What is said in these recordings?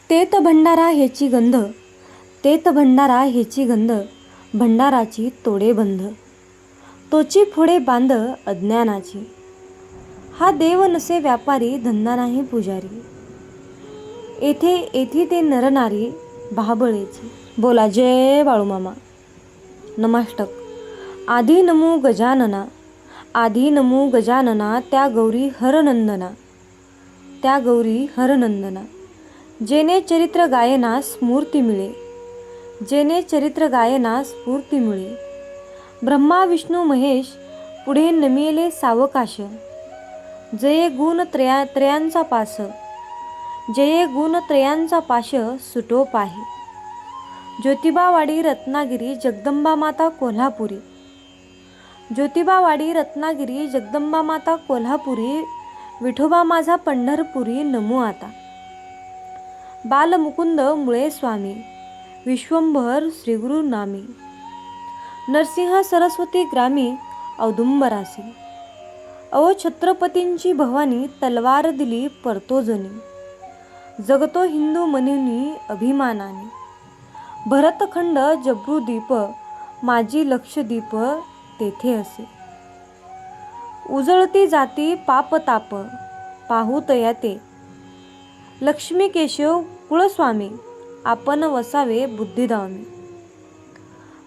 तेत भंडारा ह्याची गंध, तेत भंडारा ह्याची गंध, भंडाराची तोडे बंध, तोची फोडे बांध अज्ञानाची. हा देव नसे व्यापारी, धंदा नाही पुजारी, येथे येथे ते नरनारी भाबळेची. बोला जय बाळूमामा. नमाष्टक. आधी नमो गजानना, आधी नमो गजानना, त्या गौरी हरनंदना, त्या गौरी हरनंदना. जेने चरित्र गायना स्फूर्ती मिळे, जेने चरित्र गायना स्फूर्ती मिळे. ब्रह्मा विष्णू महेश पुढे नमिले सावकाश, जये गुण त्रयांचा पास, जये गुण त्रयांचा पाश सुटो पाहे. ज्योतिबावाडी रत्नागिरी, जगदंबा माता कोल्हापुरी, ज्योतिबावाडी रत्नागिरी, जगदंबा माता कोल्हापुरी. विठोबा माझा पंढरपुरी, नमो आता. बालमुकुंद मुळे स्वामी, विश्वंभर श्रीगुरु नामी. नरसिंह सरस्वती ग्रामी, औदुंबरासी. अहो छत्रपतींची भवानी, तलवार दिली परतोजनी. जगतो हिंदू म्हणूनी अभिमानाने. भरतखंड जबरूदीप, माझी लक्षदीप तेथे असे. उजळती जाती पापताप, पाहूतया ते. लक्ष्मी केशव कुळस्वामी, आपण वसावे बुद्धिदामी.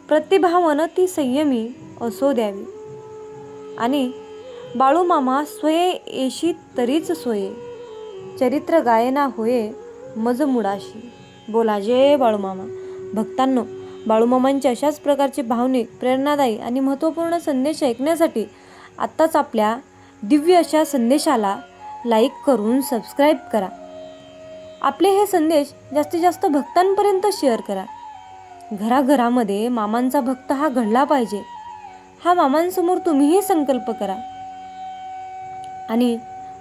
प्रतिभावन ती संयमी, असो द्यावी. आणि बाळूमामा स्वये येशी तरीच सोये, चरित्र गायना होये मज मुडाशी. बोला जय बाळूमामा. भक्तांनो, बाळूमामांचे अशाच प्रकारचे भावनिक, प्रेरणादायी आणि महत्त्वपूर्ण संदेश ऐकण्यासाठी आत्ताच आपल्या दिव्य अशा संदेशाला लाईक करून सबस्क्राईब करा. आपले हे संदेश जास्तीत जास्त भक्तांपर्यंत शेअर करा. घराघरामध्ये मामांचा भक्त हा घडला पाहिजे, हा मामांसमोर तुम्हीही संकल्प करा. आणि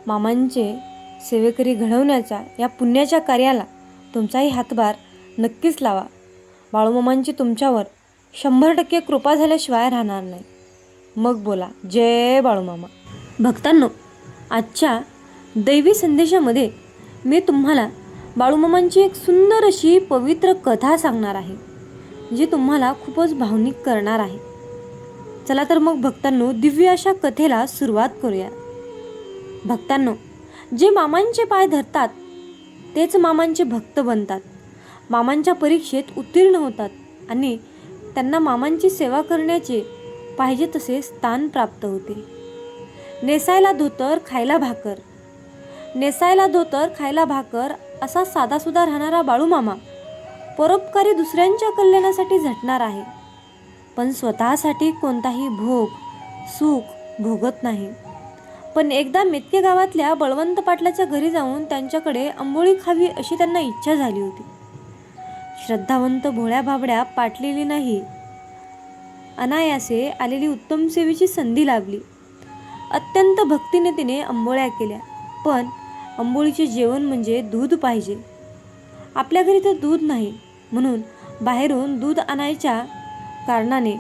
मामांचे सेवेकरी घडवण्याच्या या पुण्याच्या कार्याला तुमचाही हातभार नक्कीच लावा. बाळूमामांची तुमच्यावर 100% कृपा झाल्याशिवाय राहणार नाही. मग बोला जय बाळूमामा. भक्तांनो, आजच्या दैवी संदेशामध्ये मी तुम्हाला बाळूमामांची एक सुंदर अशी पवित्र कथा सांगणार आहे, जी तुम्हाला खूपच भावनिक करणार आहे. चला तर मग भक्तांनो, दिव्य अशा कथेला सुरुवात करूया. भक्तांनो, जे मामांचे पाय धरतात तेच मामांचे भक्त बनतात, मामांच्या परीक्षेत उत्तीर्ण होतात आणि त्यांना मामांची सेवा करण्याचे पाहिजे तसे स्थान प्राप्त होते. नेसायला धोतर खायला भाकर, नेसायला धोतर खायला भाकर असा साधासुधा राहणारा बाळूमामा परोपकारी दुसऱ्यांच्या कल्याणासाठी झटणार आहे, पण स्वतःसाठी कोणताही भोग सुख भोगत नाही. पण एकदा मेतके गावातल्या बळवंत पाटलाच्या घरी जाऊन त्यांच्याकडे आंबोळी खावी अशी त्यांना इच्छा झाली होती. श्रद्धावंत भोळ्या भाबड्या पाटलेली नाही, अनायासे आलेली उत्तम सेवेची संधी लाभली. अत्यंत भक्तीने तिने आंबोळ्या केल्या, पण आंबोळीचे जेवण म्हणजे दूध पाहिजे. आपल्या घरी तर दूध नाही, म्हणून बाहेरून दूध आणायच्या कारणाने,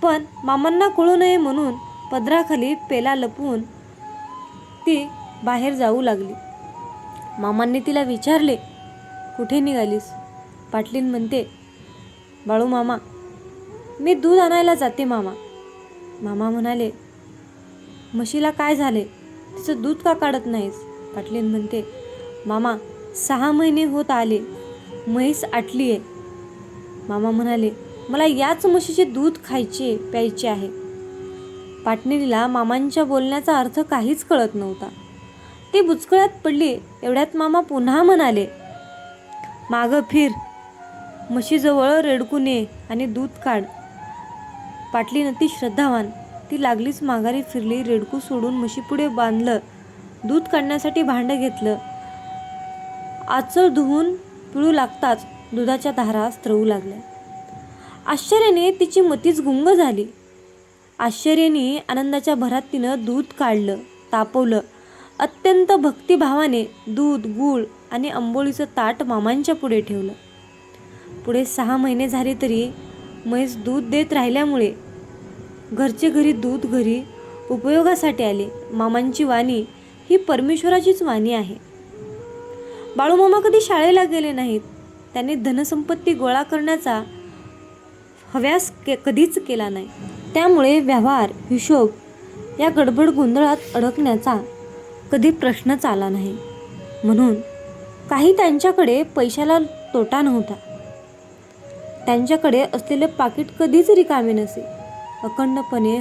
पण मामांना कळू नये म्हणून पदराखाली पेला लपवून ती बाहेर जाऊ लागली. मामांनी तिला विचारले, कुठे निघालीस? पाटलीन म्हणते, बाळूमामा, मी दूध आणायला जाते मामा. मामा म्हणाले, म्हशीला काय झाले? तिचं दूध का काढत नाहीस? पाटलीन म्हणते, मामा 6 महिने होत आले, म्हैस आटली आहे. मामा म्हणाले, मला याच म्हशीचे दूध खायचे प्यायचे आहे. पाटणीला मामांच्या बोलण्याचा अर्थ काहीच कळत नव्हता. ती बुचकळ्यात पडली. एवढ्यात मामा पुन्हा म्हणाले, मागं फिर, म्हशीजवळ रेडकून ये आणि दूध काढ. पाटलीन अति श्रद्धावान, ती लागलीच माघारी फिरली. रेडकू सोडून म्हशीपुढे बांधलं. दूध काढण्यासाठी भांडं घेतलं. आचळ धुवून पिळू लागताच दुधाच्या धारा स्त्रवू लागल्या. आश्चर्याने तिची मतीच गुंग झाली. आश्चर्याने आनंदाच्या भरात तिनं दूध काढलं, तापवलं. अत्यंत भक्तिभावाने दूध, गूळ आणि आंबोळीचं ताट मामांच्या पुढे ठेवलं. पुढे 6 महिने झाले तरी म्हैस दूध देत राहिल्यामुळे घरचे घरी दूध घरी उपयोगासाठी आले. मामांची वाणी ही परमेश्वराचीच वाणी आहे. बाळूमामा कधी शाळेला गेले नाहीत. त्यांनी धनसंपत्ती गोळा करण्याचा हव्यास कधीच केला नाही. त्यामुळे व्यवहार, हिशोब या गडबड गोंधळात अडकण्याचा कधी प्रश्नच आला नाही. म्हणून काही त्यांच्याकडे पैशाला तोटा नव्हता. त्यांच्याकडे असलेले पाकिट कधीच रिकामे नसे. अखंडपणे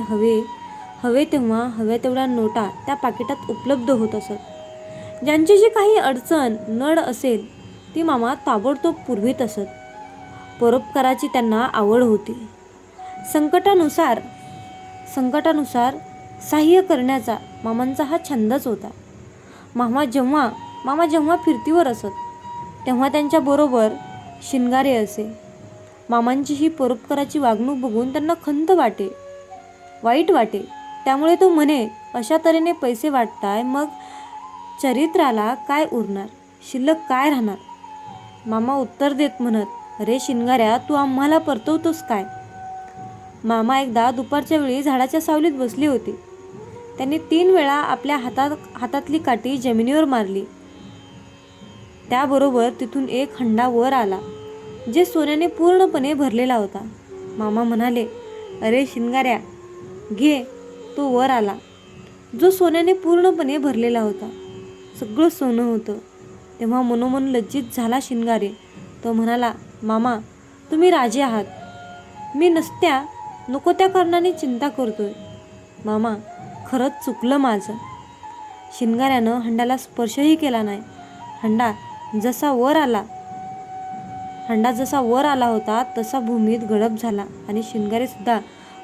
हवे तेव्हा हव्या तेवढ्या नोटा त्या पाकिटात उपलब्ध होत असत. ज्यांची जी काही अडचण नड असेल ती मामा ताबडतोब पुरवीत असत. परोपकाराची त्यांना आवड होती. संकटानुसार सहाय्य करण्याचा मामांचा हा छंदच होता. मामा जेव्हा फिरतीवर असत तेव्हा त्यांच्याबरोबर शिनगारे असे. मामांची ही परोपकाराची वागणूक बघून त्यांना खंत वाईट वाटे. त्यामुळे तो म्हणे, अशा तऱ्हेने पैसे वाटताय, मग चरित्राला काय उरणार, शिल्लक काय राहणार? मामा उत्तर देत म्हणत, अरे शिनगाऱ्या, तू आम्हाला परतवतोस काय? मामा एकदा दुपारच्या वेळी झाडाच्या सावलीत बसले होते. त्यांनी 3 वेळा आपल्या हातातली काठी जमिनीवर मारली. त्याबरोबर तिथून एक हंडा वर आला, जे सोन्याने पूर्णपणे भरलेला होता. मामा म्हणाले, अरे शिनगाऱ्या, घे. तो वर आला, जो सोन्याने पूर्णपणे भरलेला होता. सगळं सोनं होतं. तेव्हा मनोमन लज्जित झाला शिनगारे. तो म्हणाला, मामा, तुम्ही राजे आहात. मी नको त्या कारणाने चिंता करतोय. मामा, खरंच चुकलं माझं. शिनगाऱ्यानं हंड्याला स्पर्शही केला नाही. हंडा जसा वर आला होता तसा भूमीत गडप झाला आणि शिनगारे सुद्धा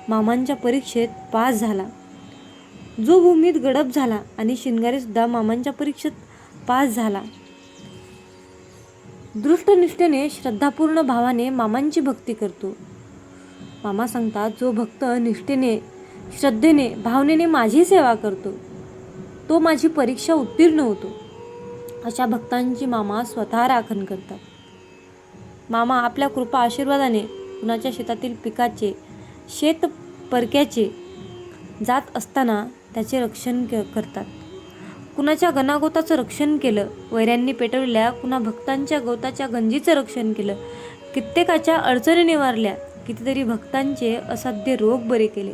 मामांच्या परीक्षेत पास झाला. जो भूमीत गडप झाला आणि शिनगारे सुद्धा मामांच्या परीक्षेत पास झाला. दृष्टनिष्ठेने, श्रद्धापूर्ण भावाने मामांची भक्ती करतो. मामा सांगतात, जो भक्त निष्ठेने, श्रद्धेने, भावनेने माझी सेवा करतो, तो माझी परीक्षा उत्तीर्ण होतो. अशा भक्तांची मामा स्वतः राखण करतात. मामा आपल्या कृपा आशीर्वादाने कुणाच्या शेतातील पिकाचे, शेत परक्याचे जात असताना त्याचे रक्षण करतात. कुणाच्या गणागोताचं रक्षण केलं, वैऱ्यांनी पेटवलेल्या कुणा भक्तांच्या गवताच्या गंजीचं रक्षण केलं, कित्येकाच्या अडचणी निवारल्या, कितीतरी भक्तांचे असाध्य रोग बरे केले,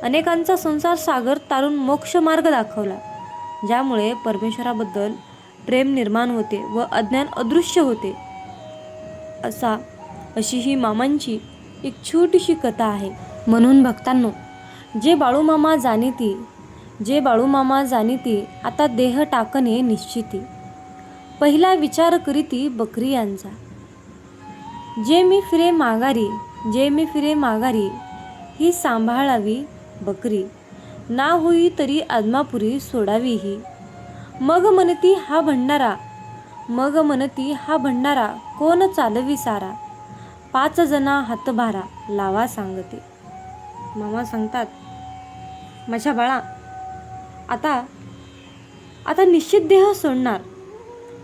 अनेकांचा संसार सागर तारून मोक्ष मार्ग दाखवला, ज्यामुळे परमेश्वराबद्दल प्रेम निर्माण होते व अज्ञान अदृश्य होते. अशी ही मामांची एक छोटीशी कथा आहे. म्हणून भक्तांनो, जे बाळूमामा जाणीती आता देह टाकणे निश्चिती. पहिला विचार करीती बकरी यांचा. जे मी फिरे माघारी ही सांभाळावी बकरी. ना होई तरी आदमापुरी सोडावी ही. मग म्हणती हा भंडारा कोण चालवी सारा. 5 जना हातभारा लावा सांगते. मामा सांगतात, माझ्या बाळा, आता निश्चित देह सोडणार.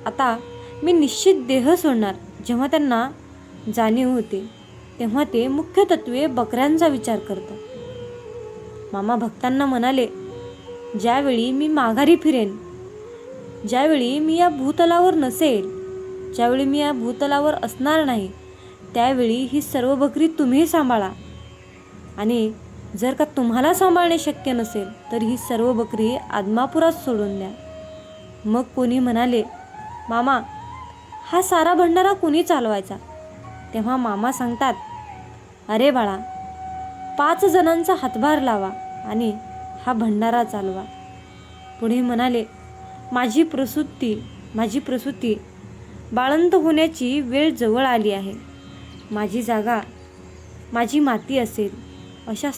आता मी निश्चित देह सोडणार. जेव्हा त्यांना जाणीव होते तेव्हा ते मुख्य तत्वे बकऱ्यांचा विचार करतात. मामा भक्तांना म्हणाले, ज्यावेळी मी माघारी फिरेन, ज्यावेळी मी या भूतलावर नसेल, ज्यावेळी मी या भूतलावर असणार नाही, त्यावेळी ही सर्व बकरी तुम्ही सांभाळा. आणि जर का तुम्हाला सांभाळणे शक्य नसेल तर ही सर्व बकरी आदमापुरात सोडून द्या. मग कोणी म्हणाले, मामा, हा सारा भंडारा कोणी चालवायचा? तेव्हा मामा सांगतात, अरे बाळा, 5 जणांचा हातभार लावा आणि हा भंडारा चालवा. पुढे म्हणाले, माझी प्रसूती बाळंत होण्याची वेळ जवळ आली आहे. माझी जागा माझी माती असेल अशा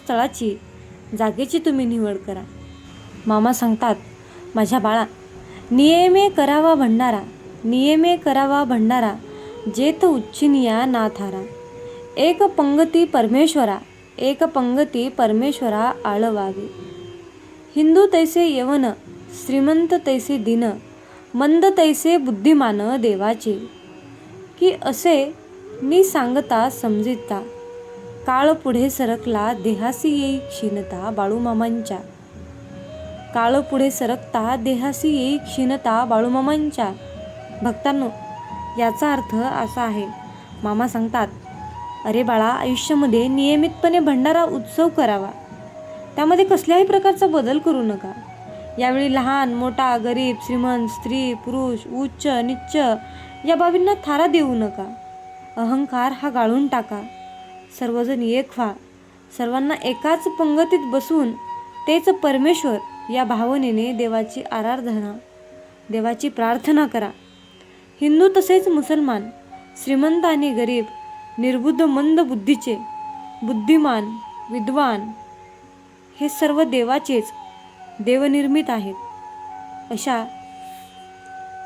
जागेची तुम्ही निवड करा. मामा सांगतात, माझ्या बाळा, नियमे करावा भंडारा जेथ उच्चिनिया ना थारा. एक पंगती परमेश्वरा आळवावे. हिंदू तैसे यवन, श्रीमंत तैसे दीन, मंद तैसे बुद्धिमान देवाचे. की असे मी सांगता समजिता, काळ पुढे सरकला देहासी येई क्षीणता बाळूमामांच्या. काळ पुढे सरकता देहासी येई क्षीणता बाळूमामांच्या. भक्तांनो, याचा अर्थ असा आहे, मामा सांगतात, अरे बाळा, आयुष्यामध्ये नियमितपणे भंडारा उत्सव करावा. त्यामध्ये कसल्याही प्रकारचा बदल करू नका. यावेळी लहान मोठा, गरीब श्रीमंत, स्त्री पुरुष, उच्च नीच्च या बाबींना थारा देऊ नका. अहंकार हा गाळून टाका. सर्वजण एक व्हा. सर्वांना एकाच पंगतीत बसून तेच परमेश्वर या भावनेने देवाची आराधना, देवाची प्रार्थना करा. हिंदू तसेच मुसलमान, श्रीमंत आणि गरीब, निर्बुद्ध मंद बुद्धीचे, बुद्धिमान विद्वान, हे सर्व देवाचेच, देवनिर्मित आहेत. अशा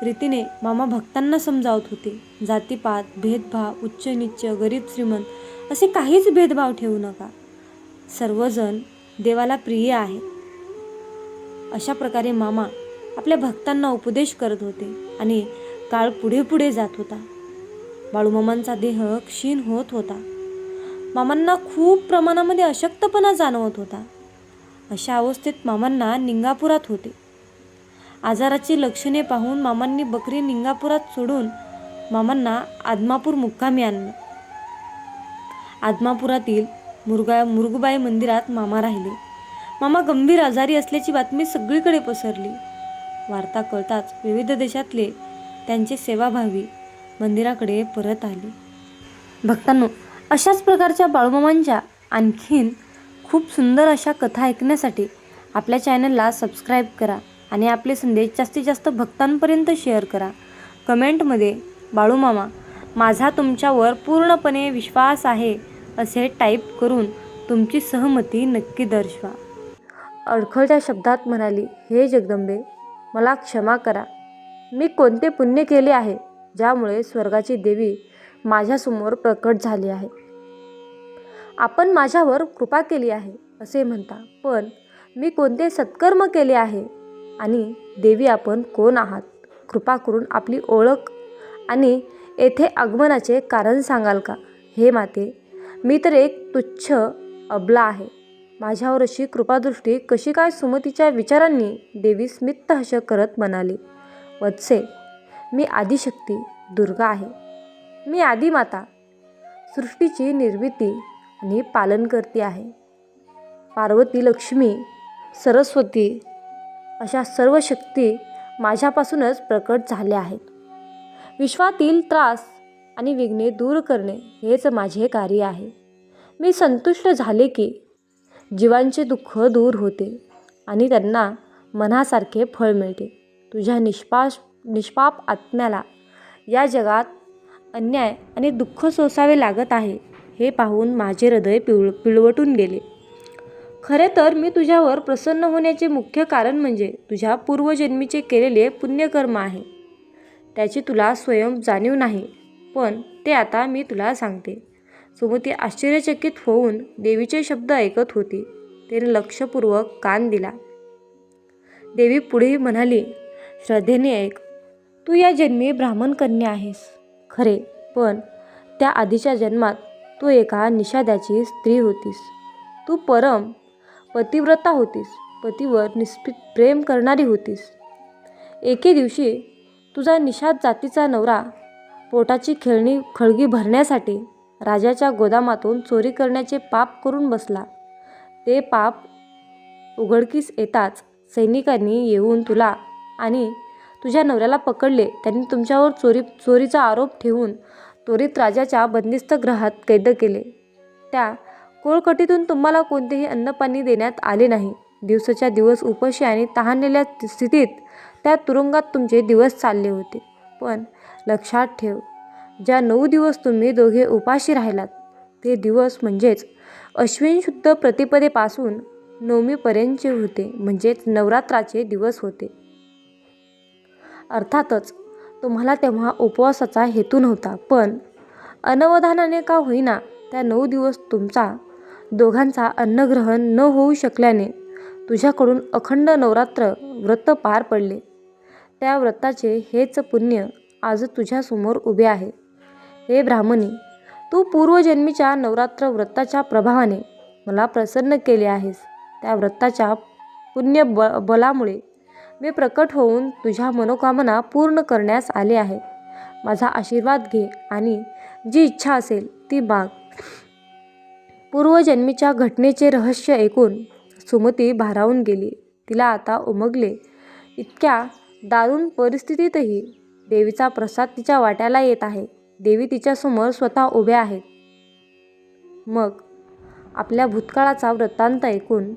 रीतीने मामा भक्तांना समजावत होते. जातीपात, भेदभाव, उच्च नीच्च, गरीब श्रीमंत असे काहीच भेदभाव ठेवू नका. सर्वजण देवाला प्रिय आहेत. अशा प्रकारे मामा आपल्या भक्तांना उपदेश करत होते आणि काळ पुढे पुढे जात होता. बाळूमामांचा देह क्षीण होत होता. मामांना खूप प्रमाणामध्ये अशक्तपणा जाणवत होता. अशा अवस्थेत मामांना निंगापुरात होते. आजाराची लक्षणे पाहून मामांनी बकरी निंगापुरात सोडून मामांना आदमापूर मुक्कामी आणलं. आदमापुरातील मुरगुबाई मंदिरात मामा राहिले. मामा गंभीर आजारी असल्याची बातमी सगळीकडे पसरली. वार्ता कळताच विविध देशातले त्यांचे सेवाभावी मंदिराकडे परत आले. भक्तांनो, अशाच प्रकारच्या बाळूमामांच्या आणखीन खूप सुंदर अशा कथा ऐकण्यासाठी आपल्या चॅनलला सबस्क्राईब करा आणि आपले संदेश जास्तीत जास्त भक्तांपर्यंत शेअर करा. कमेंटमध्ये बाळूमामा, माझा तुमच्यावर पूर्णपणे विश्वास आहे असे टाईप करून तुमची सहमती नक्की दर्शवा. अडखळत्या शब्दात म्हणाली, हे जगदंबे, मला क्षमा करा. मी कोणते पुण्य केले आहे ज्यामुळे स्वर्गाची देवी माझ्यासमोर प्रकट झाली आहे. आपण माझ्यावर कृपा केली आहे असे म्हणता, पण मी कोणते सत्कर्म केले आहे? आणि देवी, आपण कोण आहात? कृपा करून आपली ओळख आणि येथे आगमनाचे कारण सांगाल का? हे माते, मी तर एक तुच्छ अबला आहे. माझ्यावर अशी कृपादृष्टी कशी काय? सुमतीच्या विचारांनी देवी स्मित हस करत म्हणाली, वत्से, मी आदिशक्ती दुर्गा आहे. मी आदिमाता, सृष्टीची निर्मिती आणि पालन करते आहे. पार्वती, लक्ष्मी, सरस्वती अशा सर्व शक्ती माझ्यापासूनच प्रकट झाल्या आहेत. विश्वातील त्रास आणि विघ्ने दूर करणे हेच माझे कार्य आहे. मी संतुष्ट झाले की जीवांचे दुःख दूर होते आणि त्यांना मनासारखे फळ मिळते. तुझ्या निष्पाप आत्म्याला या जगात अन्याय आणि दुःख सोसावे लागत आहे हे पाहून माझे हृदय पिळवटून गेले. खरे तर मी तुझ्यावर प्रसन्न होण्याचे मुख्य कारण म्हणजे तुझ्या पूर्वजन्मीचे केलेले पुण्यकर्म आहे. त्याची तुला स्वयं जाणीव नाही, पण ते आता मी तुला सांगते. सुमती आश्चर्यचकित होऊन देवीचे शब्द ऐकत होती. तिने लक्षपूर्वक कान दिला. देवी पुढे म्हणाली, श्रद्धेने ऐक. तू या जन्मी ब्राह्मण कन्या आहेस खरे, पण त्या आधीच्या जन्मात तू एका निषाद्याची स्त्री होतीस. तू परम पतिव्रता होतीस. पतीवर निष्पित प्रेम करणारी होतीस. एके दिवशी तुझा निषाद जातीचा नवरा पोटाची खळगी भरण्यासाठी राजाच्या गोदामातून चोरी करण्याचे पाप करून बसला. ते पाप उघडकीस येताच सैनिकांनी येऊन तुला आणि तुझ्या नवऱ्याला पकडले. त्यांनी तुमच्यावर चोरीचा आरोप ठेवून त्वरित राजाच्या बंदिस्त गृहात कैद केले. त्या कोळकटीतून तुम्हाला कोणतेही अन्नपाणी देण्यात आले नाही. दिवसाच्या दिवस उपाशी आणि तहानलेल्या स्थितीत त्या तुरुंगात तुमचे दिवस चालले होते. पण लक्षात ठेव, ज्या 9 दिवस तुम्ही दोघे उपाशी राहिलात ते दिवस म्हणजेच अश्विन शुद्ध प्रतिपदेपासून नवमीपर्यंतचे होते, म्हणजेच नवरात्राचे दिवस होते. अर्थातच तुम्हाला तेव्हा उपवासाचा हेतू नव्हता, पण अनवधानाने का होईना त्या 9 दिवस तुमचा दोघांचा अन्नग्रहण न होऊ शकल्याने तुझ्याकडून अखंड नवरात्र व्रत पार पडले. त्या व्रताचे हेच पुण्य आज तुझ्यासमोर उभे आहे. हे ब्राह्मणी, तू पूर्वजन्मीच्या नवरात्र व्रताच्या प्रभावाने मला प्रसन्न केले आहेस. त्या व्रताच्या पुण्य बलामुळे मी प्रकट होऊन तुझ्या मनोकामना पूर्ण करण्यास आले आहे. माझा आशीर्वाद घे आणि जी इच्छा असेल ती माग. पूर्वजन्मीच्या घटनेचे रहस्य ऐकून सुमती भारावून गेली. तिला आता उमगले. इतक्या दारुण परिस्थितीतही देवीचा प्रसाद तिच्या वाट्याला येत आहे. देवी तिच्यासमोर स्वतः उभ्या आहेत. मग आपल्या भूतकाळाचा वृत्तांत ऐकून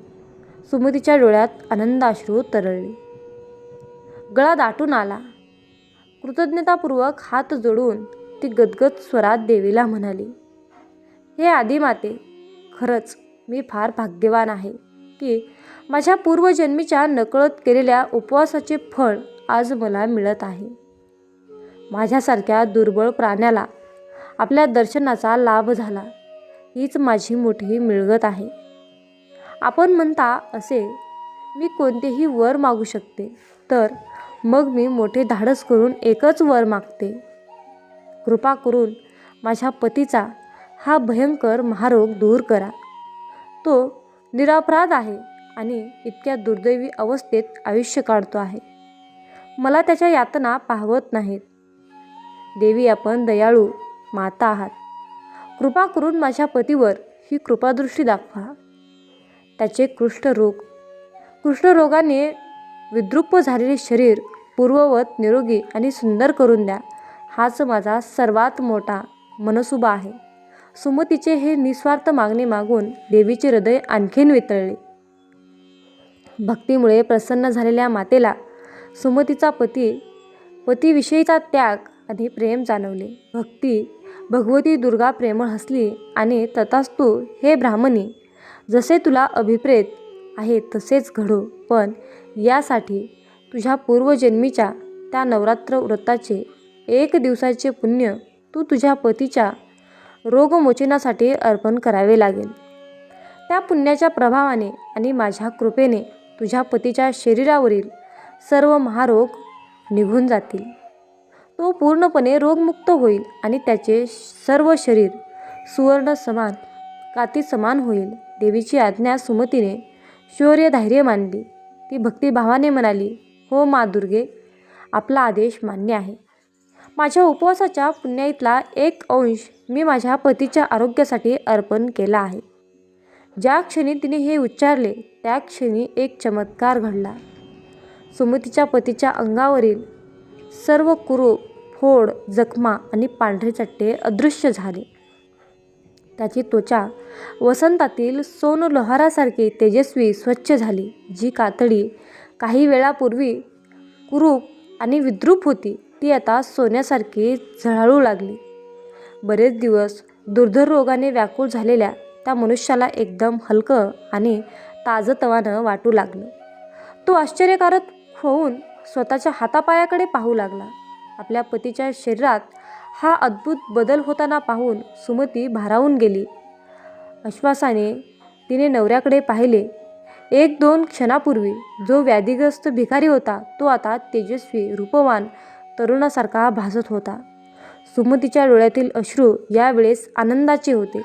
सुमतीच्या डोळ्यात आनंदाश्रू तरळले. गळा दाटून आला. कृतज्ञतापूर्वक हात जोडून ती गदगद स्वरात देवीला म्हणाली, हे आदिमाते, खरंच मी फार भाग्यवान आहे की माझ्या पूर्वजन्मीच्या नकळत केलेल्या उपवासाचे फळ आज मला मिळत आहे. माझ्यासारख्या दुर्बळ प्राण्याला आपल्या दर्शनाचा लाभ झाला, हीच माझी मोठी मिळगत आहे. आपण म्हणता असे मी कोणतेही वर मागू शकते, तर मग मी मोठे धाडस करून एकच वर मागते. कृपा करून माझ्या पतीचा हा भयंकर महारोग दूर करा. तो निरपराध आहे आणि इतक्या दुर्दैवी अवस्थेत आयुष्य काढतो आहे. मला त्याच्या यातना पाहवत नाहीत. देवी, आपण दयाळू माता आहात. कृपा करून माझ्या पतीवर ही कृपादृष्टी दाखवा. त्याचे कुष्ठरोगाने विद्रुप झालेले शरीर पूर्ववत निरोगी आणि सुंदर करून द्या. हाच माझा सर्वात मोठा मनसुबा आहे. सुमतीचे हे निस्वार्थ मागणे मागून देवीचे हृदय आणखीन वितळले. भक्तीमुळे प्रसन्न झालेल्या मातेला सुमतीचा पतीविषयीचा त्याग आणि प्रेम जाणवले. भगवती दुर्गा प्रेमळ हसली आणि तथास्तु हे ब्राह्मणी, जसे तुला अभिप्रेत आहे तसेच घडो. पण यासाठी तुझ्या पूर्वजन्मीच्या त्या नवरात्र व्रताचे 1 दिवसाचे पुण्य तू तुझ्या पतीच्या रोगमोचनासाठी अर्पण करावे लागेल. त्या पुण्याच्या प्रभावाने आणि माझ्या कृपेने तुझ्या पतीच्या शरीरावरील सर्व महारोग निघून जातील. तो पूर्णपणे रोगमुक्त होईल आणि त्याचे सर्व शरीर सुवर्ण समान काती समान होईल. देवीची आज्ञा सुमतीने शौर्यधैर्य मानली. ती भक्तिभावाने म्हणाली, हो मा दुर्गे, आपला आदेश मान्य आहे. माझ्या उपवासाच्या पुण्याईतला 1 अंश मी माझ्या पतीच्या आरोग्यासाठी अर्पण केला आहे. ज्या क्षणी तिने हे उच्चारले त्या क्षणी एक चमत्कार घडला. सुमतीच्या पतीच्या अंगावरील सर्व कुरूप, फोड, जखमा आणि पांढरे चट्टे अदृश्य झाले. त्याची त्वचा वसंतातील सोनलोहारासारखी तेजस्वी स्वच्छ झाली. जी कातडी काही वेळापूर्वी कुरूप आणि विद्रूप होती ती आता सोन्यासारखी झळाळू लागली. बरेच दिवस दुर्धर रोगाने व्याकुळ झालेल्या त्या मनुष्याला एकदम हलकं आणि ताजतवानं वाटू लागलं. तो आश्चर्यकारक होऊन स्वतःच्या हातापायाकडे पाहू लागला. आपल्या पतीच्या शरीरात हा अद्भुत बदल होताना पाहून सुमती भारावून गेली. आश्वासाने तिने नवऱ्याकडे पाहिले. 1-2 क्षणापूर्वी जो व्याधिग्रस्त भिकारी होता तो आता तेजस्वी, रूपवान तरुणासारखा भासत होता. सुमतीच्या डोळ्यातील अश्रू यावेळेस आनंदाचे होते.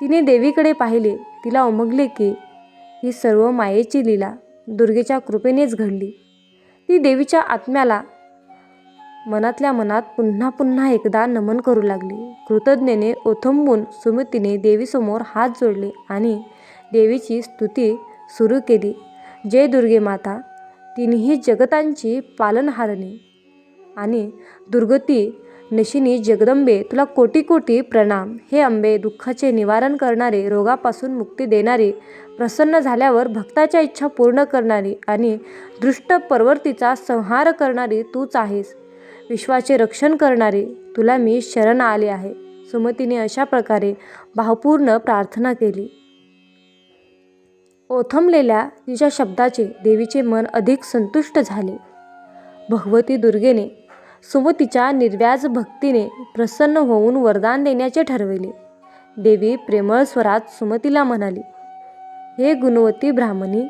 तिने देवीकडे पाहिले. तिला उमगले की ही सर्व मायेची लीला दुर्गेच्या कृपेनेच घडली. ती देवीच्या आत्म्याला मनातल्या मनात पुन्हा पुन्हा एकदा नमन करू लागली. कृतज्ञतेने ओथंबून सुमतीने देवीसमोर हात जोडले आणि देवीची स्तुती सुरू केली. जय दुर्गे माता, तिन्ही जगतांची पालनहारणी आणि दुर्गती नशिनी जगदंबे, तुला कोटी कोटी प्रणाम. हे अंबे, दुःखाचे निवारण करणारे, रोगापासून मुक्ती देणारी, प्रसन्न झाल्यावर भक्ताच्या इच्छा पूर्ण करणारी आणि दृष्ट परवर्तीचा संहार करणारी तूच आहेस. विश्वाचे रक्षण करणारी, तुला मी शरण आले आहे. सुमतीने अशा प्रकारे भावपूर्ण प्रार्थना केली. ओथंबलेल्या तिच्या शब्दाचे देवीचे मन अधिक संतुष्ट झाले. भगवती दुर्गेने सुमतीच्या निर्व्याज भक्तीने प्रसन्न होऊन वरदान देण्याचे ठरविले. देवी प्रेमळ स्वरात सुमतीला म्हणाली, हे गुणवती ब्राह्मणी,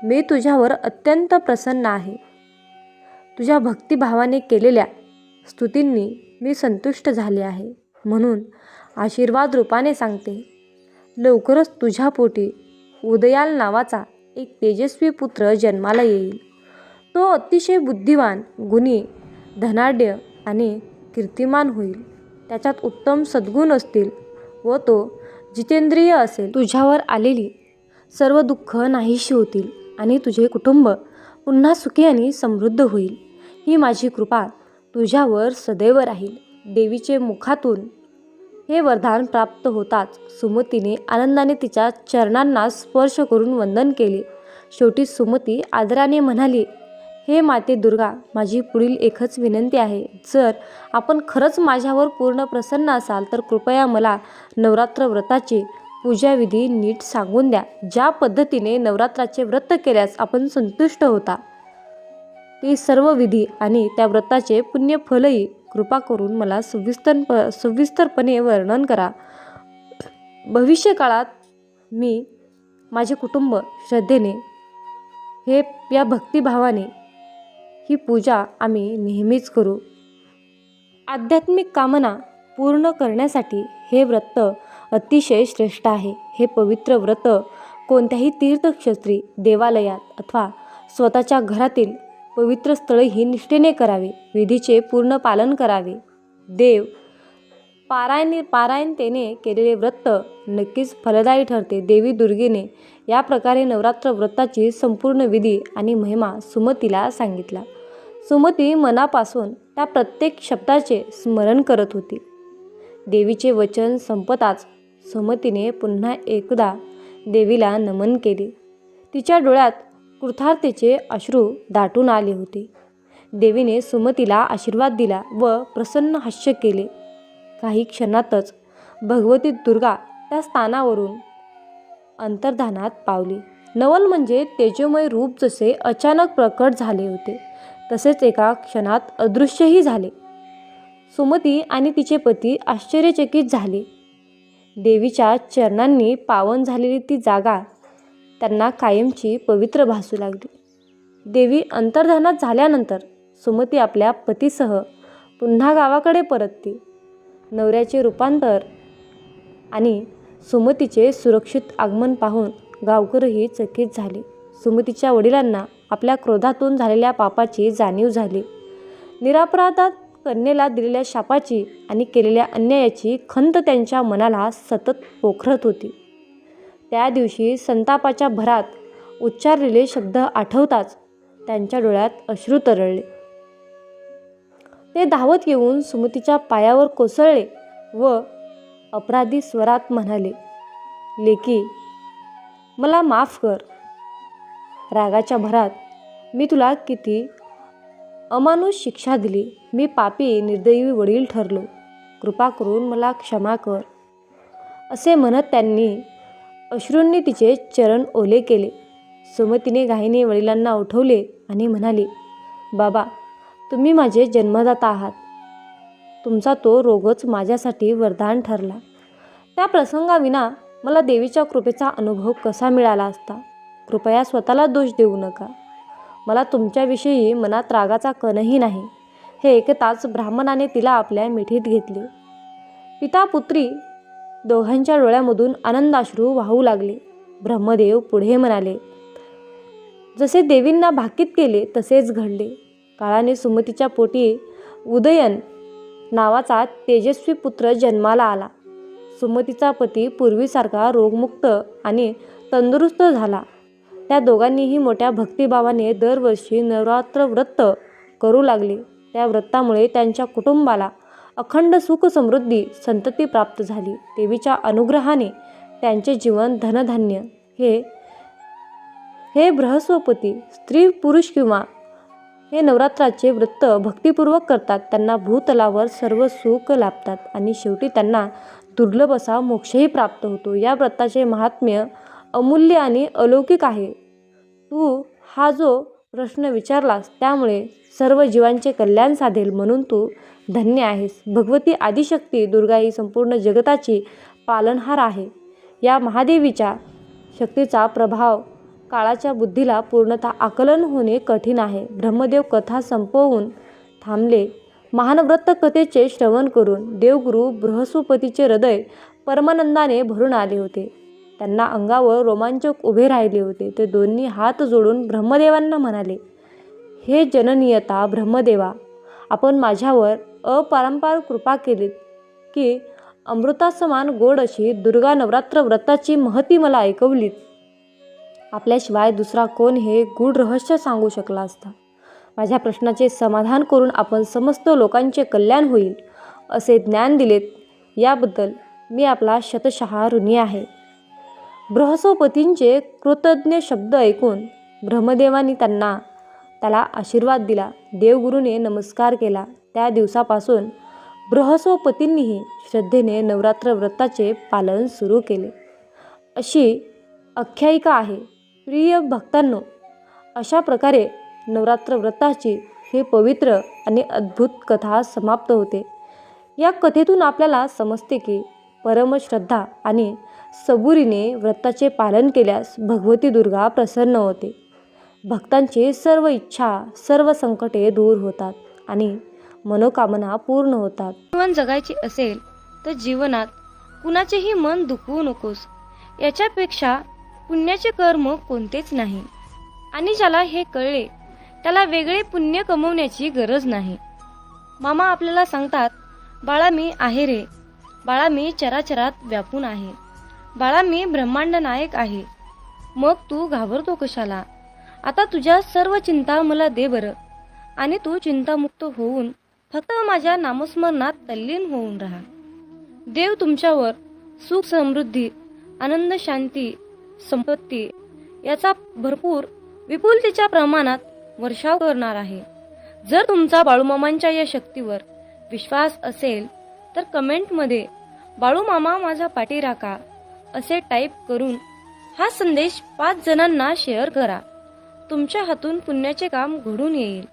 मी तुझ्यावर अत्यंत प्रसन्न आहे. तुझ्या भक्तिभावाने केलेल्या स्तुतींनी मी संतुष्ट झाले आहे. म्हणून आशीर्वाद रूपाने सांगते, लवकरच तुझ्या पोटी उदयाल नावाचा एक तेजस्वी पुत्र जन्माला येईल. तो अतिशय बुद्धिवान, गुणी, धनाढ्य आणि कीर्तिमान होईल. त्याच्यात उत्तम सद्गुण असतील व तो जितेंद्रिय असेल. तुझ्यावर आलेली सर्व दुःख नाहीशी होतील आणि तुझे कुटुंब पुन्हा सुखी आणि समृद्ध होईल. ही माझी कृपा तुझ्यावर सदैव राहील. देवीचे मुखातून हे वरदान प्राप्त होताच सुमतीने आनंदाने तिच्या चरणांना स्पर्श करून वंदन केले. शेवटी सुमती आदराने म्हणाली, हे माते दुर्गा, माझी पुढील एकच विनंती आहे. जर आपण खरंच माझ्यावर पूर्ण प्रसन्न असाल तर कृपया मला नवरात्र व्रताचे पूजाविधी नीट सांगून द्या. ज्या पद्धतीने नवरात्राचे व्रत केल्यास आपण संतुष्ट होता ते सर्व विधी आणि त्या व्रताचे पुण्यफलही कृपा करून मला सविस्तरपणे वर्णन करा. भविष्यकाळात मी माझे कुटुंब श्रद्धेने या भक्तिभावाने ही पूजा आम्ही नेहमीच करू. आध्यात्मिक कामना पूर्ण करण्यासाठी हे व्रत अतिशय श्रेष्ठ आहे. हे पवित्र व्रत कोणत्याही तीर्थक्षेत्री, देवालयात अथवा स्वतःच्या घरातील पवित्र स्थळही निष्ठेने करावे. विधीचे पूर्ण पालन करावे. देव पारायणतेने केलेले व्रत नक्कीच फलदायी ठरते. देवी दुर्गेने या प्रकारे नवरात्र व्रताची संपूर्ण विधी आणि महिमा सुमतीला सांगितला. सुमती मनापासून त्या प्रत्येक शब्दाचे स्मरण करत होती. देवीचे वचन संपताच सुमतीने पुन्हा एकदा देवीला नमन केले. तिच्या डोळ्यात कृतार्थतेचे अश्रू दाटून आले होते. देवीने सुमतीला आशीर्वाद दिला व प्रसन्न हास्य केले. काही क्षणातच भगवती दुर्गा त्या स्थानावरून अंतर्धानात पावली. नवल म्हणजे तेजोमय रूप जसे अचानक प्रकट झाले होते तसेच एका क्षणात अदृश्यही झाले. सुमती आणि तिचे पती आश्चर्यचकित झाले. देवीच्या चरणांनी पावन झालेली ती जागा त्यांना कायमची पवित्र भासू लागली. देवी अंतर्धानात झाल्यानंतर सुमती आपल्या पतीसह पुन्हा गावाकडे परतली. नवऱ्याचे रूपांतर आणि सुमतीचे सुरक्षित आगमन पाहून गावकरीही चकित झाले. सुमतीच्या वडिलांना आपल्या क्रोधातून झालेल्या पापाची जाणीव झाली. निरपराधात कन्येला दिलेल्या शापाची आणि केलेल्या अन्यायाची खंत त्यांच्या मनाला सतत पोखरत होती. त्या दिवशी संतापाच्या भरात उच्चारलेले शब्द आठवताच त्यांच्या डोळ्यात अश्रू तरळले. ते धावत येऊन सुमतीच्या पायावर कोसळले व अपराधी स्वरात म्हणाले, लेकी, मला माफ कर. रागाच्या भरात मी तुला किती अमानुष शिक्षा दिली. मी पापी निर्दयी वडील ठरलो. कृपा करून मला क्षमा कर. असे म्हणत त्यांनी अश्रूंनी तिचे चरण ओले केले. सुमतीने घाईने वडिलांना उठवले आणि म्हणाली, बाबा, तुम्ही माझे जन्मदाता आहात. तुमचा तो रोगच माझ्यासाठी वरदान ठरला. त्या प्रसंगाविना मला देवीच्या कृपेचा अनुभव कसा मिळाला असता. कृपया स्वतःला दोष देऊ नका. मला तुमच्याविषयी मनात रागाचा कणही नाही. हे ऐकताच ब्राह्मणाने तिला आपल्या मिठीत घेतले. पिता पुत्री दोघांच्या डोळ्यामधून आनंदाश्रू वाहू लागले. ब्रह्मदेव पुढे म्हणाले, जसे देवींना भाकीत केले तसेच घडले. काळाने सुमतीच्या पोटी उदयन नावाचा तेजस्वी पुत्र जन्माला आला. सुमतीचा पती पूर्वीसारखा रोगमुक्त आणि तंदुरुस्त झाला. त्या दोघांनीही मोठ्या भक्तिभावाने दरवर्षी नवरात्र व्रत करू लागले. त्या व्रतामुळे त्यांच्या कुटुंबाला अखंड सुख समृद्धी संतती प्राप्त झाली. देवीच्या अनुग्रहाने त्यांचे जीवन धनधान्य हे बृहस्पती स्त्री पुरुष किंवा हे नवरात्राचे व्रत भक्तिपूर्वक करतात त्यांना भूतलावर सर्व सुख लाभतात आणि शेवटी त्यांना दुर्लभ असा मोक्षही प्राप्त होतो. या व्रताचे महात्म्य अमूल्य आणि अलौकिक आहे. तू हा जो प्रश्न विचारलास त्यामुळे सर्व जीवांचे कल्याण साधेल म्हणून तू धन्य आहेस. भगवती आदिशक्ती दुर्गा ही संपूर्ण जगताची पालनहार आहे. या महादेवीच्या शक्तीचा प्रभाव काळाच्या बुद्धीला पूर्णतः आकलन होणे कठीण आहे. ब्रह्मदेव कथा संपवून थांबले. महान व्रत कथेचे श्रवण करून देवगुरु बृहस्पतीचे हृदय परमानंदाने भरून आले होते. त्यांना अंगावर रोमांचक उभे राहिले होते. ते दोन्ही हात जोडून ब्रह्मदेवांना म्हणाले, हे जननीयता ब्रह्मदेवा, आपण माझ्यावर अपरंपार कृपा केलीत की अमृतासमान गोड अशी दुर्गा नवरात्र व्रताची महती मला ऐकवलीत. आपल्याशिवाय दुसरा कोण हे गूढ रहस्य सांगू शकला असता. माझ्या प्रश्नाचे समाधान करून आपण समस्त लोकांचे कल्याण होईल असे ज्ञान दिलेत, याबद्दल मी आपला शतशः ऋणी आहे. बृहस्पतींचे कृतज्ञ शब्द ऐकून ब्रह्मदेवानी त्याला आशीर्वाद दिला. देवगुरूने नमस्कार केला. त्या दिवसापासून बृहस्पतींनीही श्रद्धेने नवरात्र व्रताचे पालन सुरू केले, अशी आख्यायिका आहे. प्रिय भक्तांनो, अशा प्रकारे नवरात्र व्रताची ही पवित्र आणि अद्भुत कथा समाप्त होते. या कथेतून आपल्याला समजते की परमश्रद्धा आणि सबुरीने व्रताचे पालन केल्यास भगवती दुर्गा प्रसन्न होते. भक्तांची सर्व इच्छा, सर्व संकटे दूर होतात आणि मनोकामना पूर्ण होतात. जीवन जगायचे असेल तर जीवनात कुणाचेही मन दुखवू नकोस. याच्यापेक्षा पुण्याचे कर्म कोणतेच नाही. आणि ज्याला हे कळले त्याला वेगळे पुण्य कमवण्याची गरज नाही. मामा आपल्याला सांगतात, बाळा मी आहे रे, बाळा मी चराचरात व्यापून आहे, बाळा मी ब्रह्मांड नायक आहे. मग तू घाबरतो कशाला? आता तुझ्या सर्व चिंता मला दे बरं, आणि तू चिंतामुक्त होऊन फक्त माझ्या नामस्मरणात तल्लीन होऊन राहा. देव तुमच्यावर सुख, समृद्धी, आनंद, शांती, संपत्ती याचा भरपूर विपुलतेच्या प्रमाणात वर्षाव करणार आहे. जर तुमचा बाळूमामांच्या या शक्तीवर विश्वास असेल तर कमेंटमध्ये बाळूमामा माझा पाठी राखा असे टाईप करून हा संदेश 5 जणांना शेअर करा. तुमच्या हातून पुण्याचे काम घडून येईल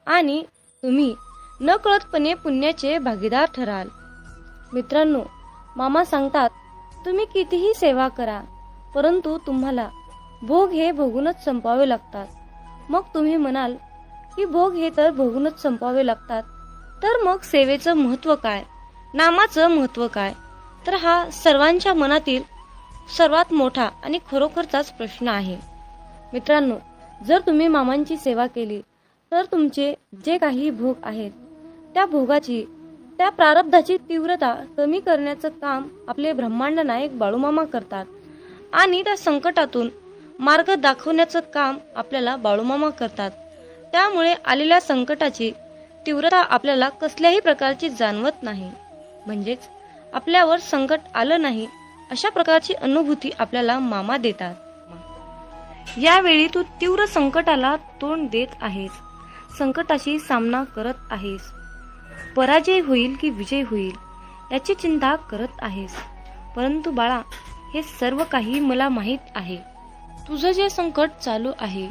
आणि तुम्ही नकळतपणे पुण्याचे भागीदार ठराल. मित्रांनो, मामा सांगतात, तुम्ही कितीही सेवा करा परंतु तुम्हाला भोग हे भोगूनच संपवावे लागतात. मग तुम्ही म्हणाल की भोग हे तर भोगूनच संपवावे लागतात, तर मग सेवेचं महत्त्व काय, नामाचं महत्त्व काय? तर हा सर्वांच्या मनातील सर्वात मोठा आणि खरोखरचाच प्रश्न आहे. मित्रांनो, जर तुम्ही मामांची सेवा केली तर तुमचे जे काही भोग आहेत त्या भोगाची, त्या प्रारब्धाची तीव्रता कमी करण्याचं काम आपले ब्रह्मांड नायक बाळूमामा करतात. आणि त्या संकटातून मार्ग दाखवण्याचं काम आपल्याला बाळूमामा करतात. त्यामुळे आलेल्या संकटाची तीव्रता आपल्याला कसल्याही प्रकारची जाणवत नाही. म्हणजेच आपल्यावर संकट आलं नाही अशा प्रकारची अनुभूती आपल्याला मामा देतात. यावेळी तू तीव्र संकटाला तोंड देत आहेस, संकटाशी सामना करत आहेस. पराजय होईल की विजय होईल याची चिंता करत आहेस. परंतु बाळा, हे सर्व काही मला माहीत आहे. तुझं जे संकट चालू आहे,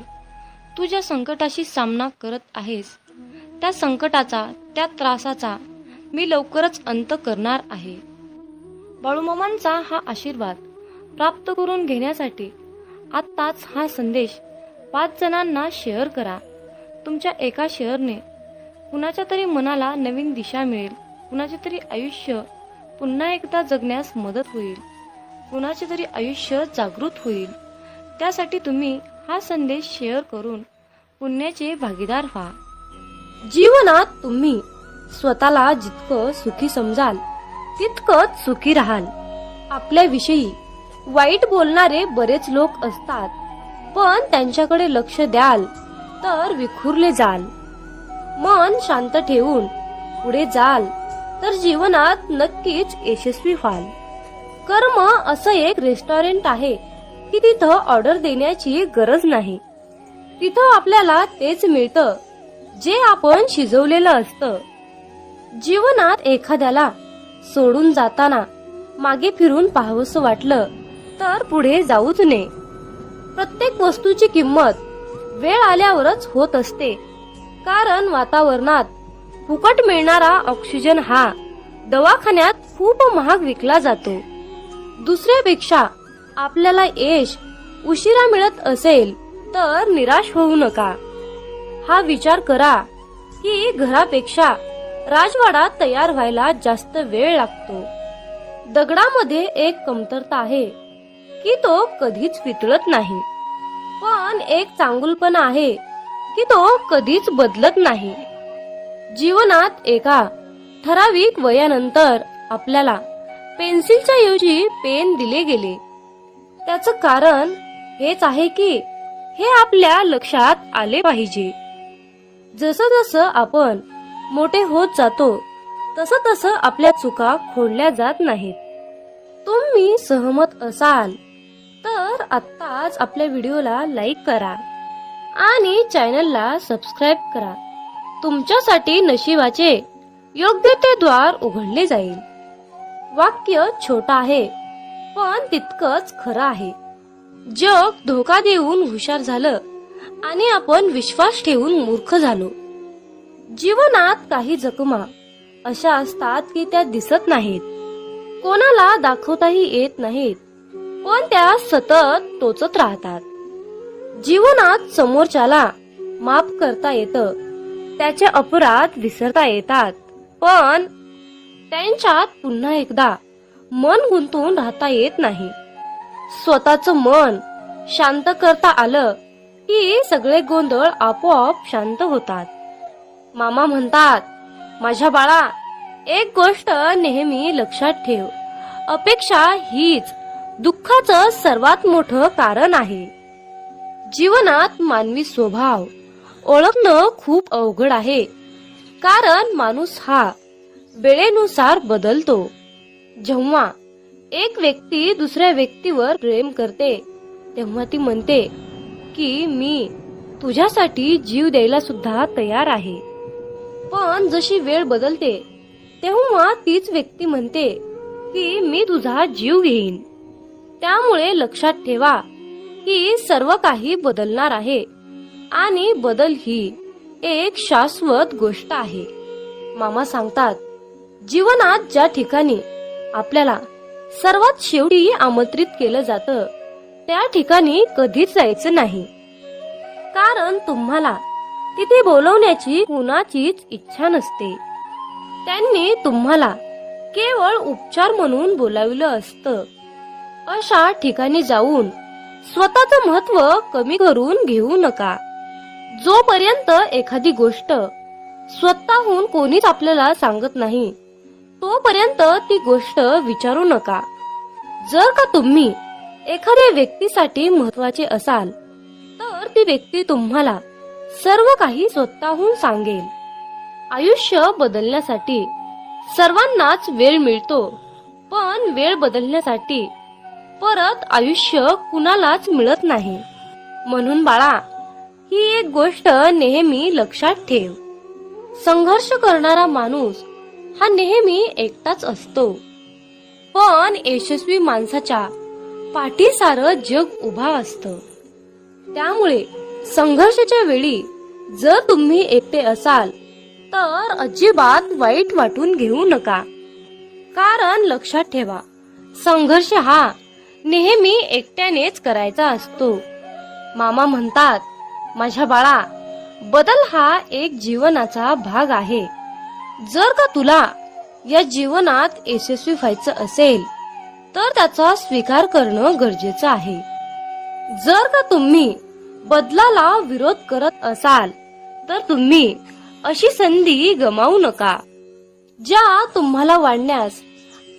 तू ज्या संकटाशी सामना करत आहेस, त्या संकटाचा, त्या त्रासाचा मी लवकरच अंत करणार आहे. बाळूमामांचा हा आशीर्वाद प्राप्त करून घेण्यासाठी आत्ताच हा संदेश 5 जणांना शेअर करा. तुमच्या एका शेअरने कुणाच्या तरी मनाला नवीन दिशा मिळेल, कुणाचे तरी आयुष्य पुन्हा एकदा जगण्यास मदत होईल, कुणाचे तरी आयुष्य जागृत होईल. त्यासाठी तुम्ही हा संदेश शेअर करून पुण्याचे भागीदार व्हा. जीवनात तुम्ही स्वतःला जितकं सुखी समजाल तितकंच सुखी राहाल. आपल्याविषयी वाईट बोलणारे बरेच लोक असतात, पण त्यांच्याकडे लक्ष द्याल तर विखुरले जाल. मन शांत ठेवून पुढे जाल तर जीवनात नक्कीच यशस्वी व्हाल. कर्म असं एक रेस्टॉरंट आहे की तिथं ऑर्डर देण्याची गरज नाही. तिथं आपल्याला तेच मिळतं जे आपण शिजवलेलं असतं. जीवनात एखाद्याला सोडून जाताना मागे फिरून पाहावंसं वाटलं तर पुढे जाऊच नये. प्रत्येक वस्तूची किंमत वेळ आल्यावरच होत असते, कारण वातावरणात फुकट मिळणारा ऑक्सिजन हा दवाखान्यात खूप महाग विकला जातो. दुसऱ्यापेक्षा आपल्याला यश उशिरा मिळत असेल तर निराश होऊ नका. हा विचार करा की घरापेक्षा राजवाडा तयार व्हायला जास्त वेळ लागतो. दगडामध्ये एक कमतरता आहे की तो कधीच वितळत नाही, पण एक चांगुलपणा आहे की तो कधीच बदलत नाही. जीवनात एका ठराविक वयानंतर आपल्याला पेन्सिलच्या ऐवजी पेन दिले गेले. त्याचं कारण हेच आहे की हे आपल्या लक्षात आले पाहिजे. जसं जसं आपण मोठे होत जातो तसं तसं आपल्या चुका खोडल्या जात नाहीत. तुम्ही सहमत असाल तर आत्ताच आपल्या व्हिडिओला लाईक करा आणि चॅनलला सबस्क्राईब करा. तुमच्यासाठी नशिबाचे योग्य ते द्वार उघडले जाईल. वाक्य छोटं आहे पण तितकंच खरं आहे. जग धोका देऊन हुशार झालं आणि आपण विश्वास ठेवून मूर्ख झालो. जीवनात काही जखमा अशा असतात की त्या दिसत नाहीत, कोणाला दाखवताही येत नाहीत, पण त्या सतत टोचत राहतात. जीवनात समोरच्याला माफ करता येतं, त्याचे अपराध विसरता येतात, पण त्यांच्यात पुन्हा एकदा मन गुंतून राहता येत नाही. स्वतःचं मन शांत करता आलं की सगळे गोंधळ आपोआप शांत होतात. मामा म्हणतात, माझ्या बाळा, एक गोष्ट नेहमी लक्षात ठेव, अपेक्षा हीच दुःखाचं सर्वात मोठं कारण आहे. जीवनात मानवी स्वभाव ओळखणं खूप अवघड आहे, कारण माणूस हा वेळेनुसार बदलतो. जेव्हा एक व्यक्ती दुसऱ्या व्यक्तीवर प्रेम करते तेव्हा ती म्हणते की मी तुझ्यासाठी जीव द्यायला सुद्धा तयार आहे. पण जशी वेळ बदलते तेव्हा तीच व्यक्ती म्हणते की मी तुझा जीव घेईन. त्यामुळे लक्षात ठेवा की सर्व काही बदलणार आहे आणि बदल ही एक शाश्वत गोष्ट आहे. मामा सांगतात, जीवनात ज्या ठिकाणी आपल्याला सर्वात शेवटी आमंत्रित केलं जातं त्या ठिकाणी कधीच जायचं नाही, कारण तुम्हाला तिथे बोलवण्याची कुणाचीच इच्छा नसते. त्यांनी तुम्हाला केवळ उपचार म्हणून बोलावलं असतं. अशा ठिकाणी जाऊन स्वतःचं महत्व कमी करून घेऊ नका. जोपर्यंत एखादी गोष्ट स्वतःहून कोणीच आपल्याला सांगत नाही तोपर्यंत ती गोष्ट विचारू नका. जर का तुम्ही एखाद्या व्यक्तीसाठी महत्वाचे असाल तर ती व्यक्ती तुम्हाला सर्व काही स्वतःहून सांगेल. आयुष्य बदलण्यासाठी सर्वांनाच वेळ मिळतो, पण वेळ बदलण्यासाठी परत आयुष्य कुणालाच मिळत नाही. म्हणून बाळा, ही एक गोष्ट नेहमी लक्षात ठेव, संघर्ष करणारा माणूस हा नेहमी एकटाच असतो, पण यशस्वी माणसाच्या पाठी सारं जग उभा असतं. त्यामुळे संघर्षाच्या वेळी जर तुम्ही एकटे असाल तर अजिबात वाईट वाटून घेऊ नका, कारण लक्षात ठेवा, संघर्ष हा नेहमी एकट्यानेच करायचा असतो. मामा म्हणतात, माझ्या बाळा, बदल हा एक जीवनाचा भाग आहे. जर का तुला या जीवनात यशस्वी व्हायचं असेल तर त्याचा स्वीकार करणं गरजेचं आहे. जर का तुम्ही बदलाला विरोध करत असाल तर तुम्ही अशी संधी गमावू नका, ज्या तुम्हाला वाढण्यास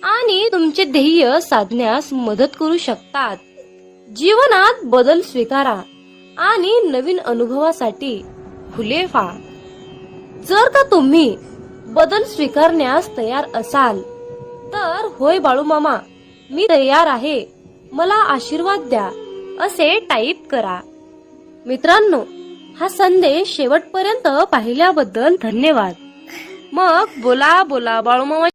आणि तुमचे ध्येय साधण्यास मदत करू शकतात. जीवनात बदल स्वीकारा आणि नवीन अनुभवासाठी खुले व्हा. जर का तुम्ही बदल स्वीकारण्यास तयार असाल तर होय बाळू मामा, मी तयार आहे, मला आशीर्वाद द्या असे टाईप करा. मित्रांनो, हा संदेश शेवटपर्यंत पाहिल्याबद्दल धन्यवाद. मग बोला बोला बाळू मामा.